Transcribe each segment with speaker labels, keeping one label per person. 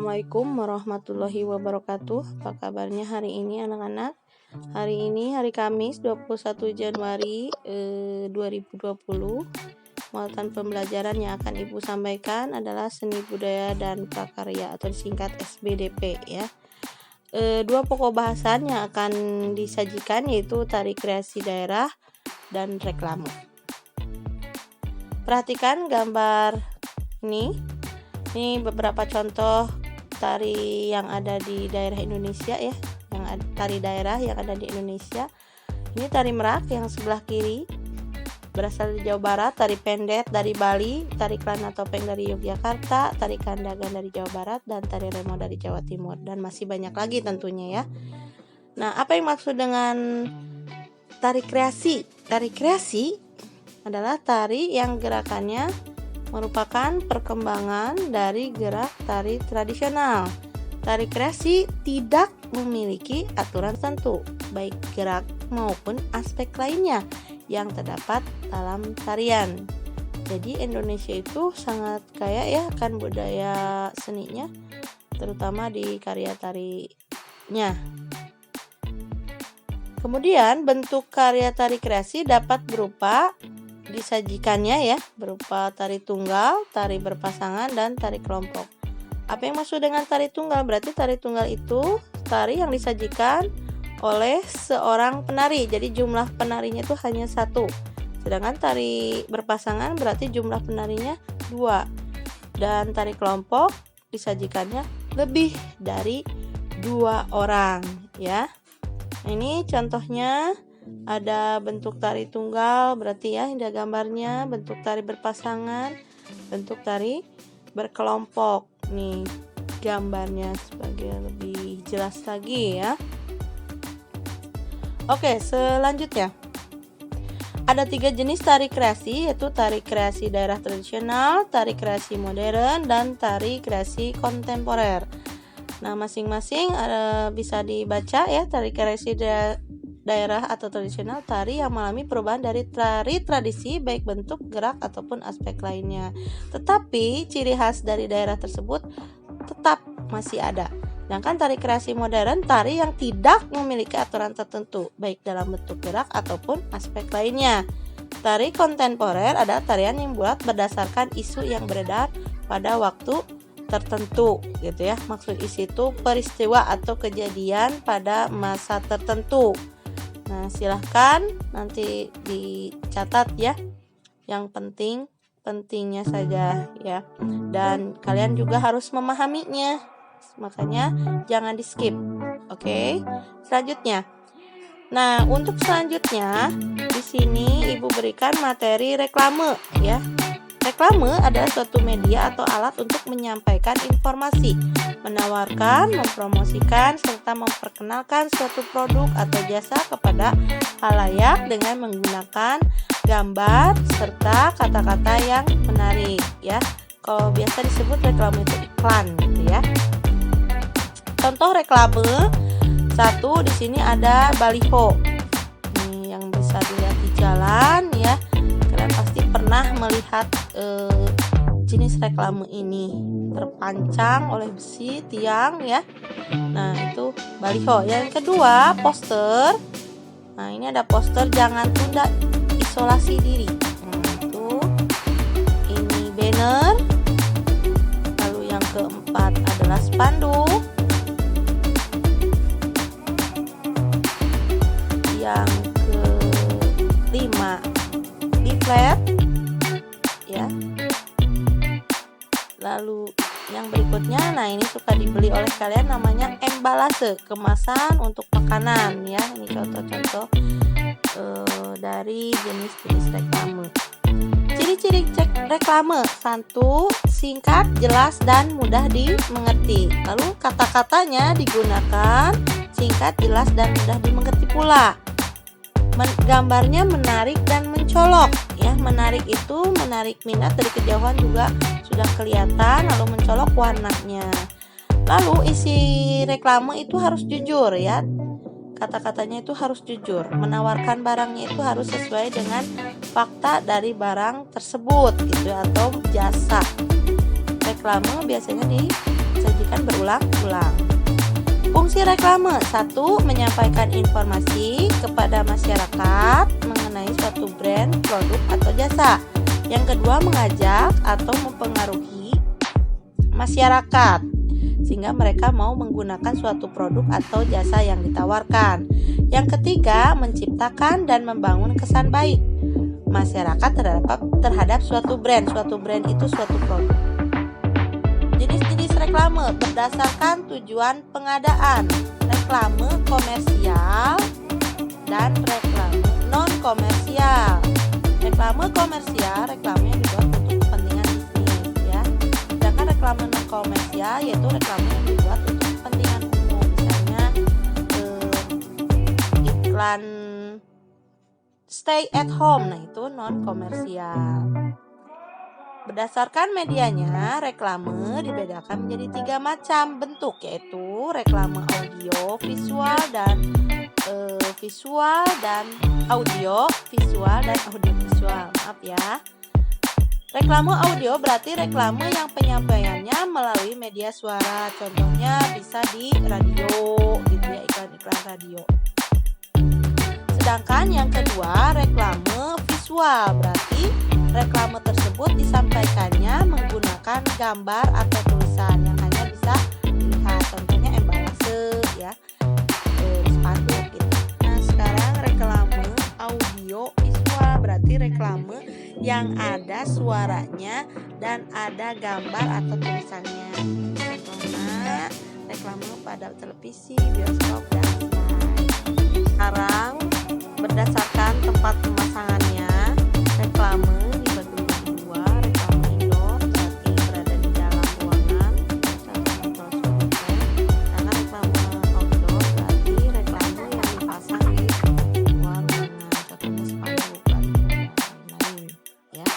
Speaker 1: Assalamualaikum warahmatullahi wabarakatuh. Apa kabarnya hari ini anak-anak? Hari ini hari Kamis 21 Januari 2020. Muatan pembelajaran yang akan Ibu sampaikan adalah seni budaya dan prakarya atau disingkat SBDP ya. Dua pokok bahasan yang akan disajikan yaitu tari kreasi daerah dan reklame. Perhatikan gambar ini. Ini beberapa contoh tari yang ada di daerah Indonesia ya, tari daerah yang ada di Indonesia. Ini tari merak yang sebelah kiri berasal dari Jawa Barat, tari pendet dari Bali, tari kelana topeng dari Yogyakarta, tari kandagan dari Jawa Barat, dan tari remo dari Jawa Timur, dan masih banyak lagi tentunya ya. Nah, apa yang maksud dengan tari kreasi? Tari kreasi adalah tari yang gerakannya merupakan perkembangan dari gerak tari tradisional. Tari kreasi tidak memiliki aturan tertentu, baik gerak maupun aspek lainnya yang terdapat dalam tarian. Jadi Indonesia itu sangat kaya ya akan budaya seninya, terutama di karya tarinya. Kemudian bentuk karya tari kreasi dapat berupa disajikannya ya, berupa tari tunggal, tari berpasangan, dan tari kelompok. Apa yang maksud dengan tari tunggal? Berarti tari tunggal itu tari yang disajikan oleh seorang penari, jadi jumlah penarinya itu hanya satu. Sedangkan tari berpasangan berarti jumlah penarinya 2. Dan tari kelompok disajikannya lebih dari 2 orang ya. Ini contohnya. Ada bentuk tari tunggal, berarti ya ini gambarnya, bentuk tari berpasangan, bentuk tari berkelompok. Nih gambarnya sebagai lebih jelas lagi ya. Oke, selanjutnya ada 3 jenis tari kreasi, yaitu tari kreasi daerah tradisional, tari kreasi modern, dan tari kreasi kontemporer. Nah, masing-masing bisa dibaca ya. Tari kreasi daerah atau tradisional, tari yang mengalami perubahan dari tari tradisi baik bentuk, gerak ataupun aspek lainnya. Tetapi ciri khas dari daerah tersebut tetap masih ada. Sedangkan tari kreasi modern, tari yang tidak memiliki aturan tertentu baik dalam bentuk gerak ataupun aspek lainnya. Tari kontemporer adalah tarian yang dibuat berdasarkan isu yang beredar pada waktu tertentu gitu ya. Maksud isi itu peristiwa atau kejadian pada masa tertentu. Nah, silahkan nanti dicatat ya, yang pentingnya saja ya, dan kalian juga harus memahaminya, makanya jangan di skip. Oke, selanjutnya. Nah, untuk selanjutnya di sini Ibu berikan materi reklame ya. Reklame adalah suatu media atau alat untuk menyampaikan informasi, menawarkan, mempromosikan, serta memperkenalkan suatu produk atau jasa kepada khalayak dengan menggunakan gambar serta kata-kata yang menarik ya. Kalau biasa disebut reklame itu iklan gitu ya. Contoh reklame 1 di sini ada baliho. Nih yang bisa dilihat di jalan ya. Kalian pasti pernah melihat jenis reklame ini terpancang oleh besi tiang ya. Nah, itu baliho. Yang kedua, poster. Nah, ini ada poster jangan tunda isolasi diri. Nah, itu ini banner. Lalu yang keempat adalah spanduk. Yang kelima leaflet ya. Lalu yang berikutnya, nah ini suka dibeli oleh kalian, namanya embalase, kemasan untuk makanan ya. Ini contoh-contoh dari jenis-jenis reklame. Ciri-ciri reklame 1, singkat, jelas, dan mudah dimengerti. Lalu kata-katanya digunakan singkat, jelas, dan mudah dimengerti pula. Gambarnya menarik dan mencolok ya. Menarik itu menarik minat, dari kejauhan juga sudah kelihatan, lalu mencolok warnanya. Lalu isi reklame itu harus jujur ya. Kata-katanya itu harus jujur. Menawarkan barangnya itu harus sesuai dengan fakta dari barang tersebut gitu atau jasa. Reklame biasanya disajikan disajikan berulang-ulang. Fungsi reklame: 1. Menyampaikan informasi kepada masyarakat mengenai suatu brand, produk, atau jasa. Yang kedua, mengajak atau mempengaruhi masyarakat sehingga mereka mau menggunakan suatu produk atau jasa yang ditawarkan. Yang ketiga, menciptakan dan membangun kesan baik masyarakat terhadap suatu brand. Suatu brand itu suatu produk. Jenis-jenis reklame berdasarkan tujuan pengadaan: reklame komersial dan reklame non-komersial. Reklame komersial, reklame yang dibuat untuk kepentingan bisnis, ya. Sedangkan reklame non-komersial yaitu reklame yang dibuat untuk kepentingan umum, misalnya iklan stay at home, nah itu non-komersial. Berdasarkan medianya, reklame dibedakan menjadi 3 macam bentuk, yaitu reklame audio, visual, dan audio visual. Maaf ya. Reklame audio berarti reklame yang penyampaiannya melalui media suara. Contohnya bisa di radio, gitu ya, iklan-iklan radio. Sedangkan yang kedua, reklame visual berarti reklame tersebut disampaikannya menggunakan gambar atau tulisan yang hanya bisa dilihat, contohnya embalase, ya, spanduk gitu. Nah, sekarang reklame audio visual berarti reklame yang ada suaranya dan ada gambar atau tulisannya. Contohnya reklame pada televisi, bioskop, dan lain-lain. Sekarang berdasarkan tempat pemasangannya, reklame dibagi menjadi 2, reklame indoor berarti berada di dalam ruangan, karena reklame outdoor berarti reklame yang dipasang di luar ruangan, contohnya spanduk dan lain-lain, ya.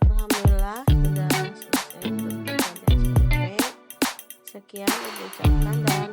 Speaker 1: Alhamdulillah sudah selesai untuk pelajaran SPP. Sekian yang diucapkan dan